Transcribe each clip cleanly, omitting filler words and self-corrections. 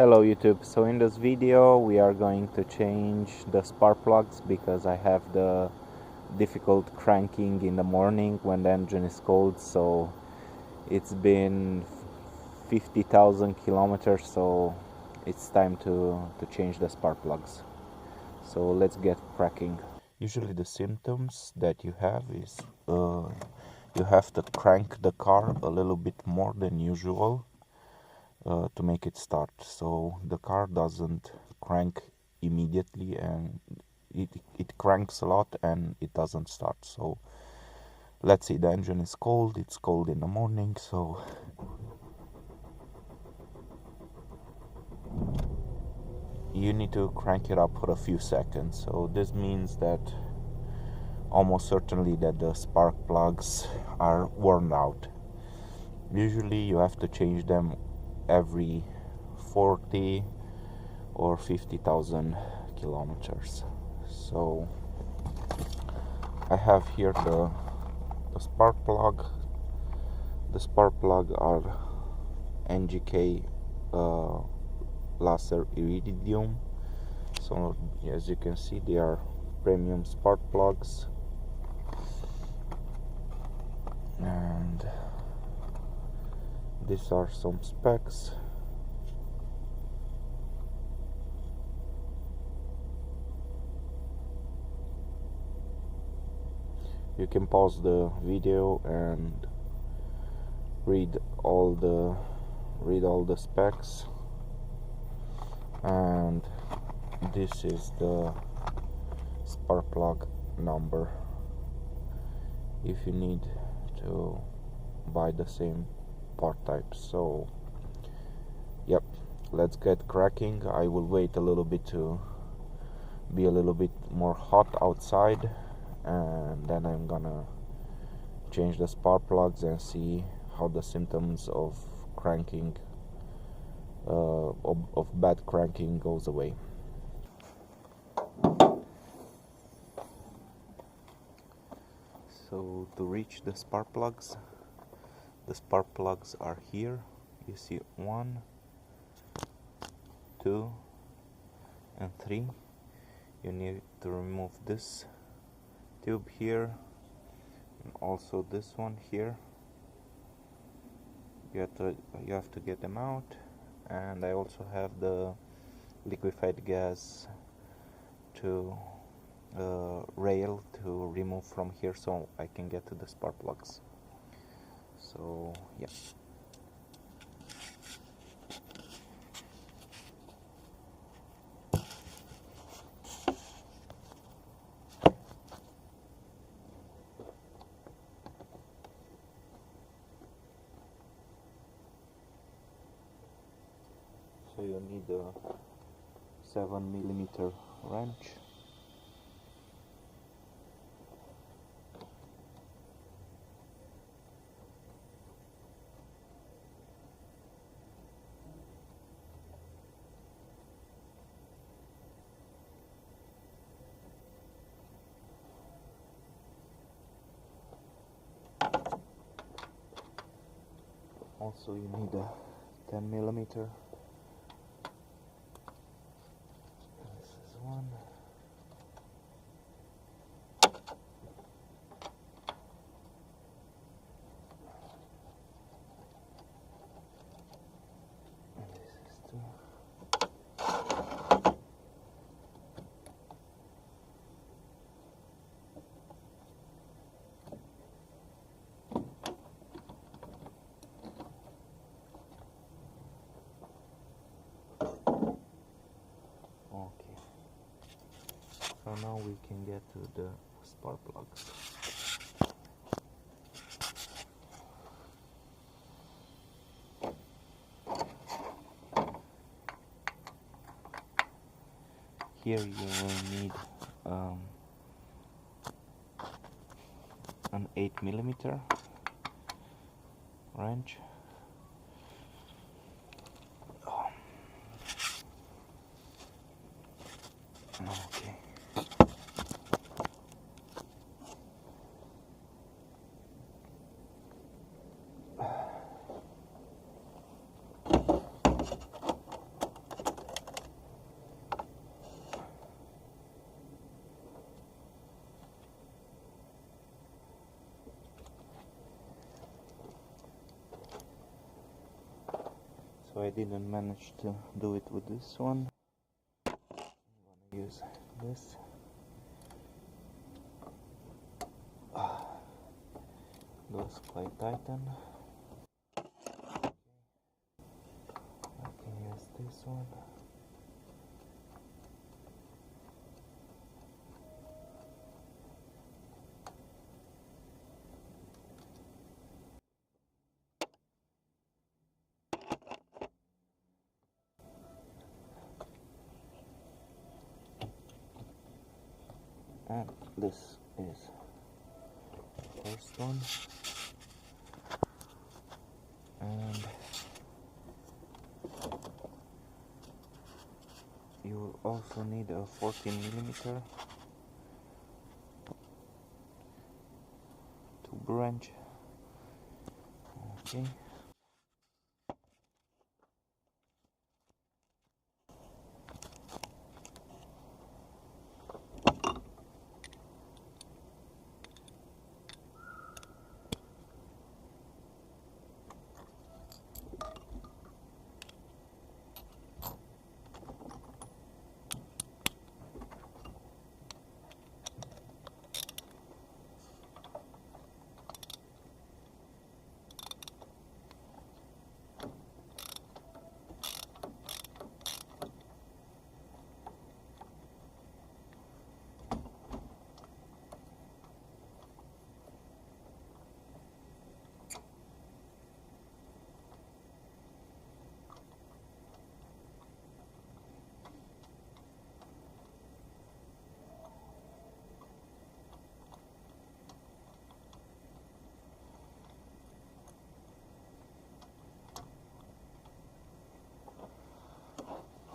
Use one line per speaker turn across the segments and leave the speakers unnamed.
Hello YouTube, so in this video we are going to change the spark plugs because I have the difficult cranking in the morning when the engine is cold. So it's been 50,000 kilometers, so it's time to change the spark plugs. So let's get cracking. Usually the symptoms that you have is you have to crank the car a little bit more than usual to make it start. So the car doesn't crank immediately, and it cranks a lot and it doesn't start. So let's see, the engine is cold, it's cold in the morning, so you need to crank it up for a few seconds. So this means that almost certainly that the spark plugs are worn out. Usually you have to change them every 40 or 50,000 kilometers. So I have here the spark plug. The spark plug are NGK laser Iridium. So as you can see, they are premium spark plugs, and these are some specs. You can pause the video and read all the specs, and this is the spark plug number if you need to buy the same part type. So yep, let's get cracking. I will wait a little bit to be a little bit more hot outside, and then I'm gonna change the spark plugs and see how the symptoms of cranking of bad cranking goes away. So to reach the spark plugs are here. You see 1, 2 and 3. You need to remove this tube here and also this one here. You have to get them out. And I also have the liquefied gas to rail to remove from here, so I can get to the spark plugs. So yeah. So you need a 7mm wrench. Also you need a 10mm. This is one. And this is two. Okay. So now we can get to the spark plugs. Here you will need an 8mm wrench. Okay. I didn't manage to do it with this one. I'm gonna use this. Those quite tighten. I can use this one. And this is the first one. And you also need a 14mm to branch. Okay.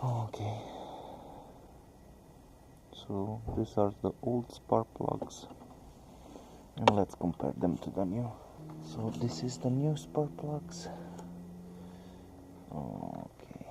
Okay, so these are the old spark plugs, and let's compare them to the new. So this is the new spark plugs. Okay.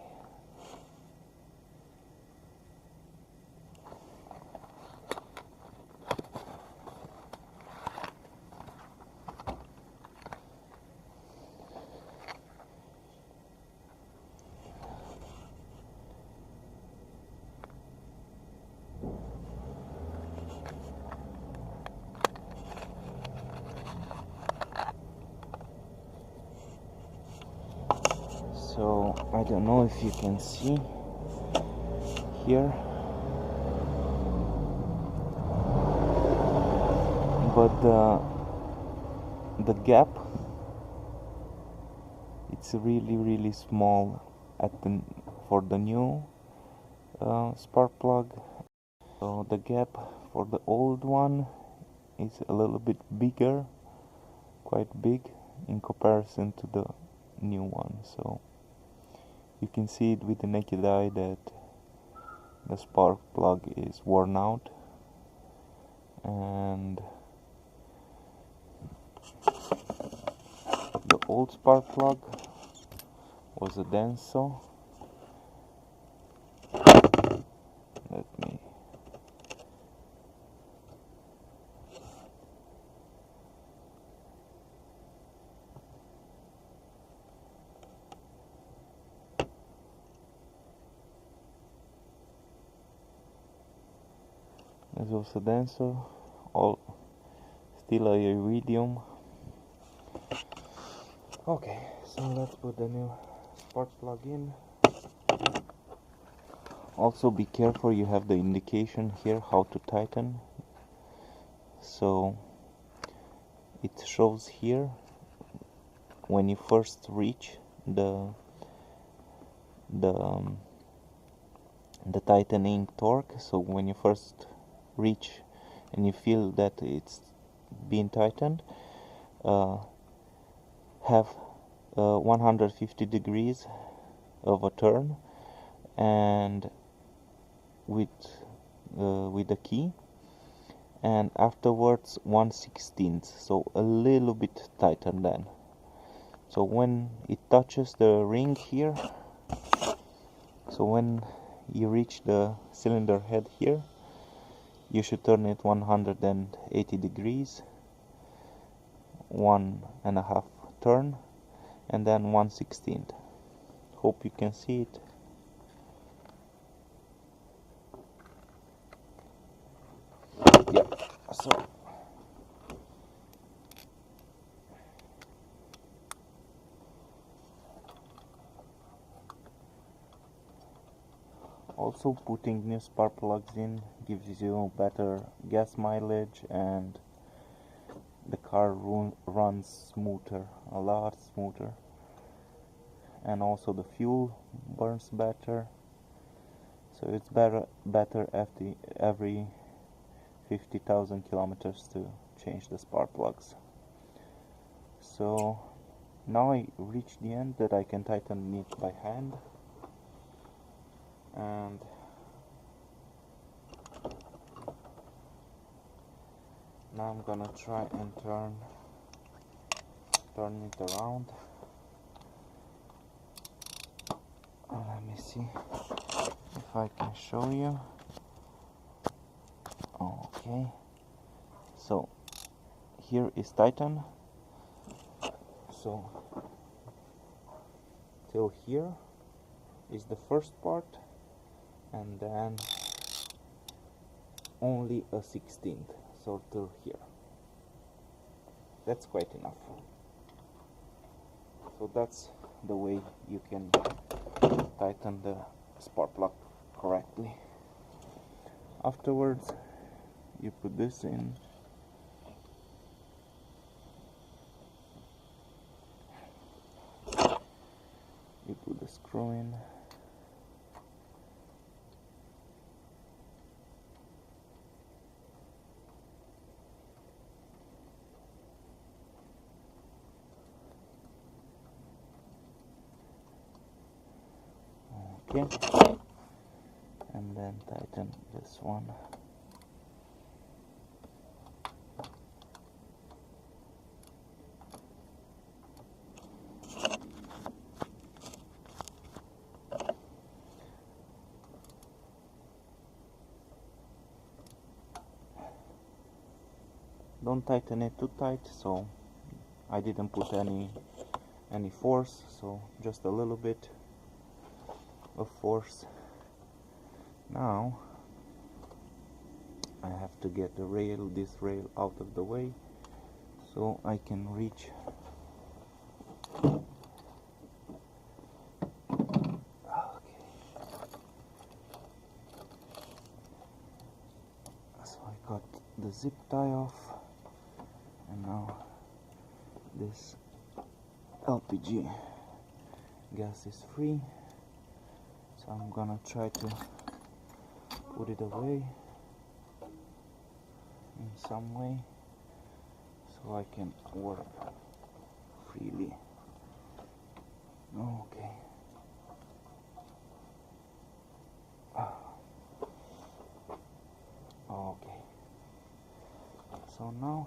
So I don't know if you can see here, but the gap, it's really small at the for the new spark plug. So the gap for the old one is a little bit bigger, quite big in comparison to the new one. So you can see it with the naked eye that the spark plug is worn out, and the old spark plug was a Denso. Let me This was a Denso, all still a Iridium. Okay, so let's put the new spark plug in. Also be careful, you have the indication here how to tighten. So it shows here when you first reach the tightening torque. So when you first reach and you feel that it's being tightened, have 150 degrees of a turn, and with the key, and afterwards 1/16, so a little bit tighter then. So when it touches the ring here, so when you reach the cylinder head here, you should turn it 180 degrees, 1.5 turn, and then 1/16. Hope you can see it. Yeah, so also putting new spark plugs in gives you better gas mileage, and the car runs smoother, a lot smoother, and also the fuel burns better. So it's better after every 50,000 kilometers to change the spark plugs. So now I reached the end that I can tighten it by hand, and now I'm gonna try and turn it around. Let me see if I can show you. Okay, so here is tighten. So till here is the first part, and then only a 16th, so till here. That's quite enough. So that's the way you can tighten the spark plug correctly. Afterwards, you put this in. You put the screw in. Okay, and then tighten this one. Don't tighten it too tight, so I didn't put any force, so just a little bit of force. Now I have to get this rail out of the way so I can reach. Okay. So I got the zip tie off, and now this LPG gas is free, so I'm gonna try to put it away in some way so I can work freely. Okay. Okay. So now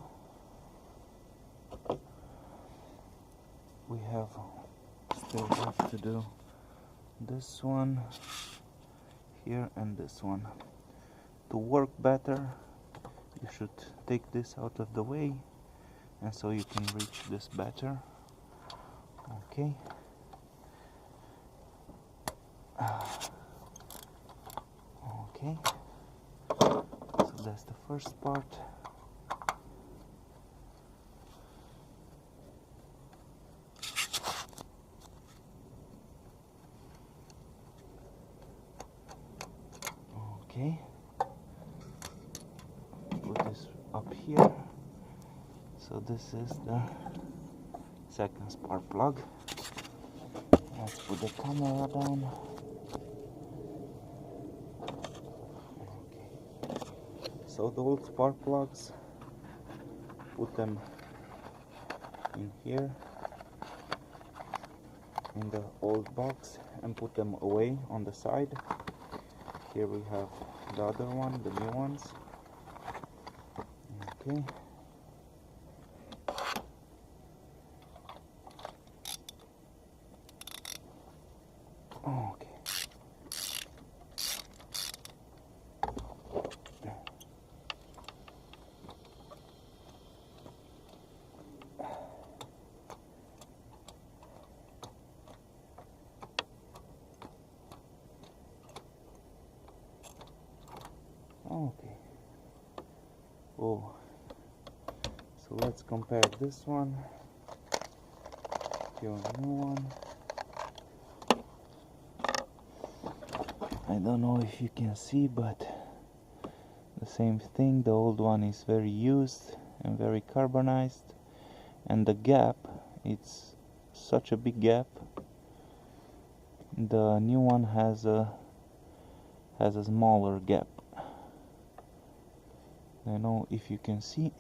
we still have to do this one here and this one. To work better, you should take this out of the way, and so you can reach this better. Okay. Okay. So that's the first part. Okay. Put this up here. So this is the second spark plug. Let's put the camera down. Okay. So the old spark plugs, put them in here in the old box and put them away on the side. Here we have the other one, the new ones. Okay. Okay. Oh, so let's compare this one to your new one. I don't know if you can see, but the same thing. The old one is very used and very carbonized, and the gap, it's such a big gap. The new one has a smaller gap. I don't know if you can see.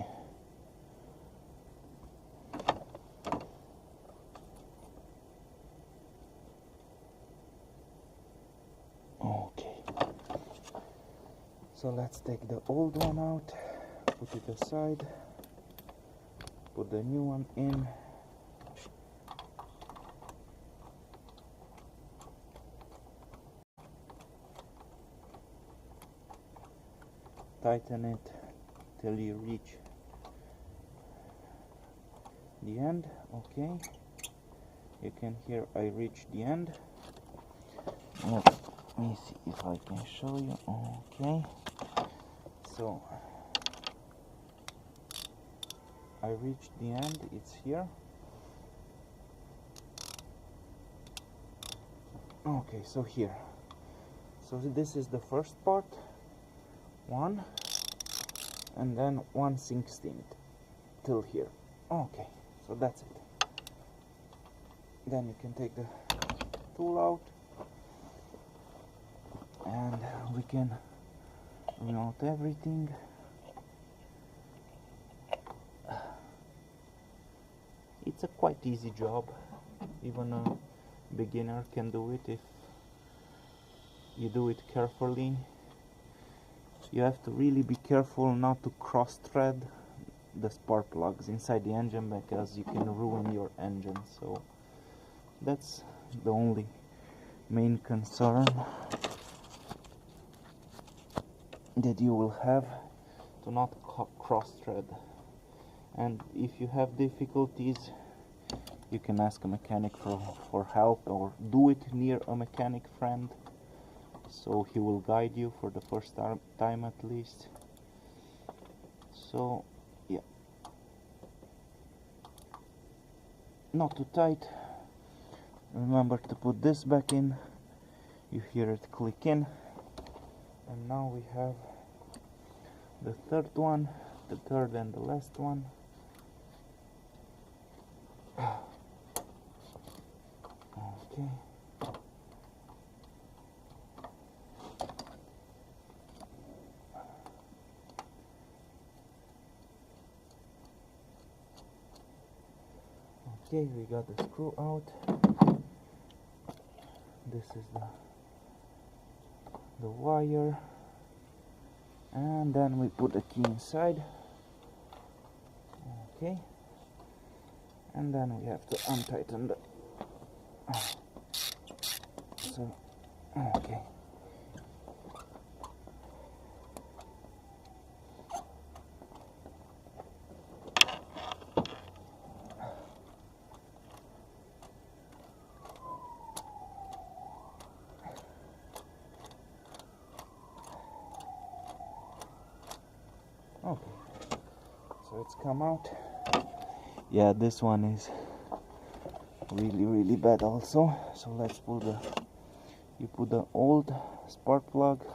Okay, so let's take the old one out, put it aside, put the new one in. Tighten it till you reach the end. Okay, you can hear I reached the end. Let me see if I can show you. Okay, so I reached the end, it's here. Okay, so here, so this is the first part, 1 and then 1/16 till here. Okay, so that's it. Then you can take the tool out and we can remount everything. It's a quite easy job, even a beginner can do it if you do it carefully. You have to really be careful not to cross-thread the spark plugs inside the engine, because you can ruin your engine. So that's the only main concern that you will have, to not cross-thread. And if you have difficulties, you can ask a mechanic for help, or do it near a mechanic friend, so he will guide you for the first time at least. So yeah, not too tight. Remember to put this back in. You hear it click in. And now we have the third one, the third and the last one. Okay. Okay, we got the screw out. This is the wire, and then we put the key inside. Okay, and then we have to untighten the so okay. Okay, so it's come out. Yeah, this one is really bad also. So let's put you put the old spark plug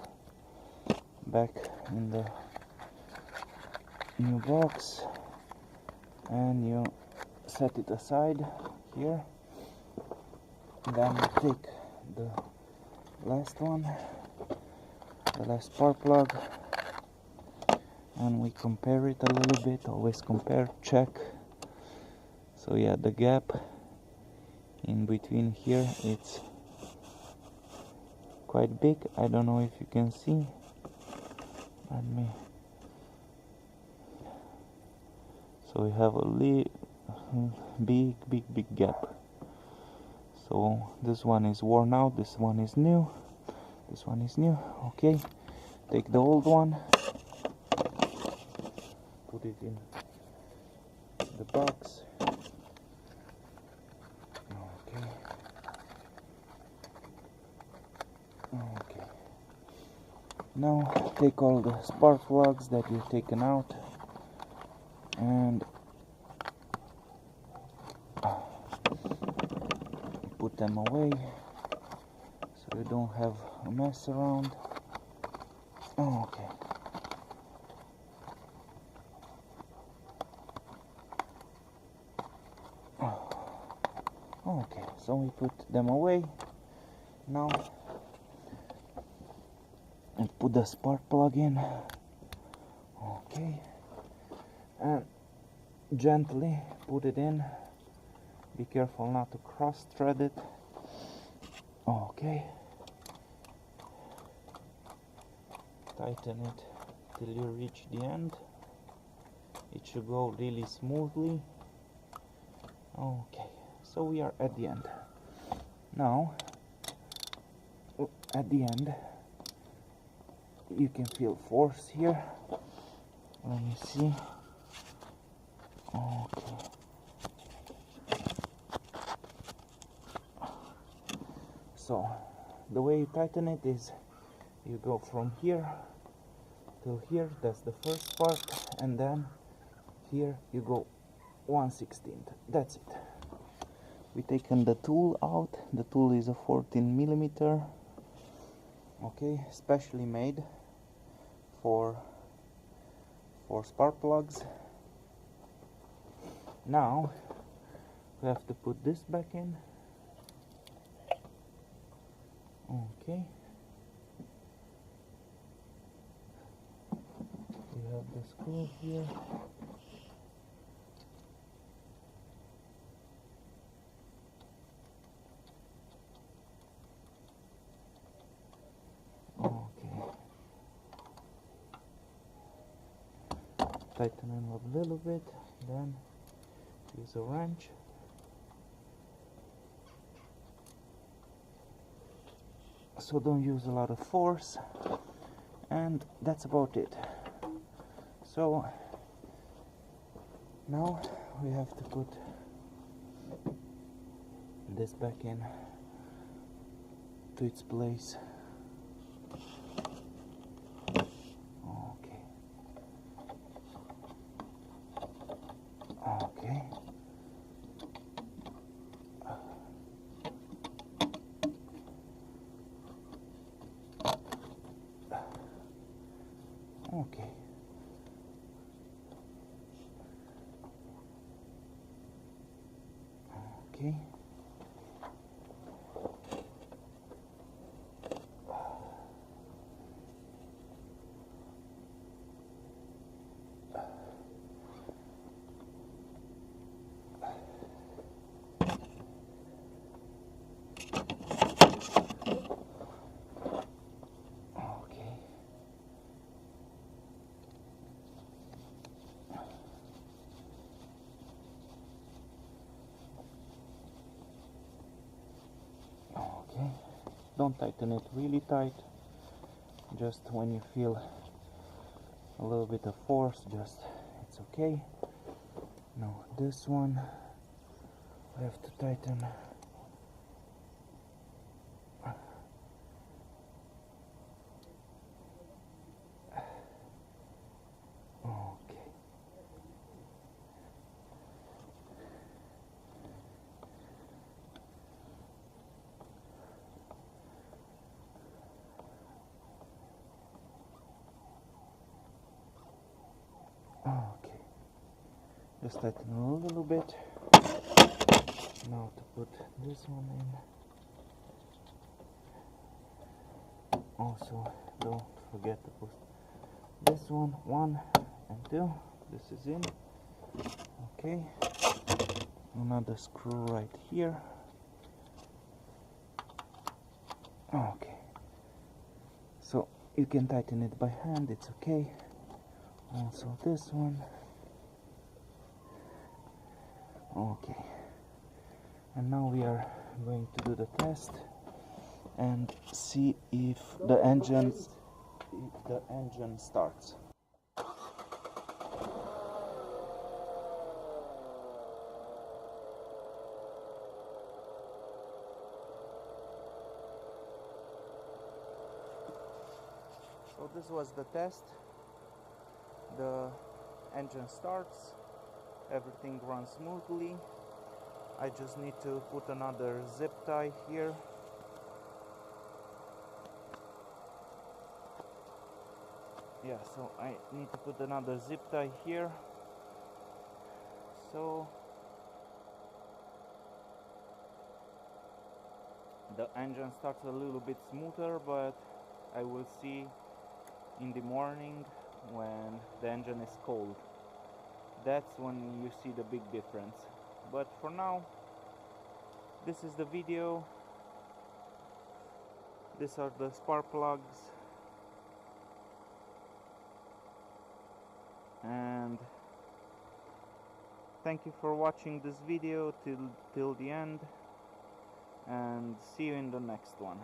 back in the new box, and you set it aside here. Then you take the last one, the last spark plug, and we compare it a little bit. Always compare, check. So yeah, the gap in between here, it's quite big. I don't know if you can see. Let me. So we have a big gap. So this one is worn out, this one is new, this one is new. Okay, take the old one, put it in the box. Okay. Okay. Now take all the spark plugs that you've taken out, and put them away so you don't have a mess around. Okay. Okay, so we put them away. Now, and put the spark plug in. Okay, and gently put it in. Be careful not to cross thread it. Okay, tighten it till you reach the end. It should go really smoothly. Okay, so we are at the end. Now, at the end, you can feel force here. Let me see. Okay. So, the way you tighten it is you go from here till here, that's the first part, and then here you go 1/16. That's it. We taken the tool out. The tool is a 14mm. Okay, specially made for spark plugs. Now we have to put this back in. Okay. You have the screw here. Okay. Tighten it a little bit, then use a wrench. So don't use a lot of force, and that's about it. So now we have to put this back in to its place. Okay. Okay. Okay. Okay. Okay, don't tighten it really tight, just when you feel a little bit of force, just it's okay. Now this one I have to tighten. Okay. Okay, just tighten a little bit. Now to put this one in. Also, don't forget to put this one, 1 and 2. This is in. Okay, another screw right here. Okay, so you can tighten it by hand, it's okay. Also this one. Okay, and now we are going to do the test and see if the engine starts. So this was the test. The engine starts. everything runs smoothly. I just need to put another zip tie here. Yeah, so I need to put another zip tie here, so the engine starts a little bit smoother, but I will see in the morning when the engine is cold. That's when you see the big difference. But for now, this is the video. These are the spark plugs, and thank you for watching this video till the end, and see you in the next one.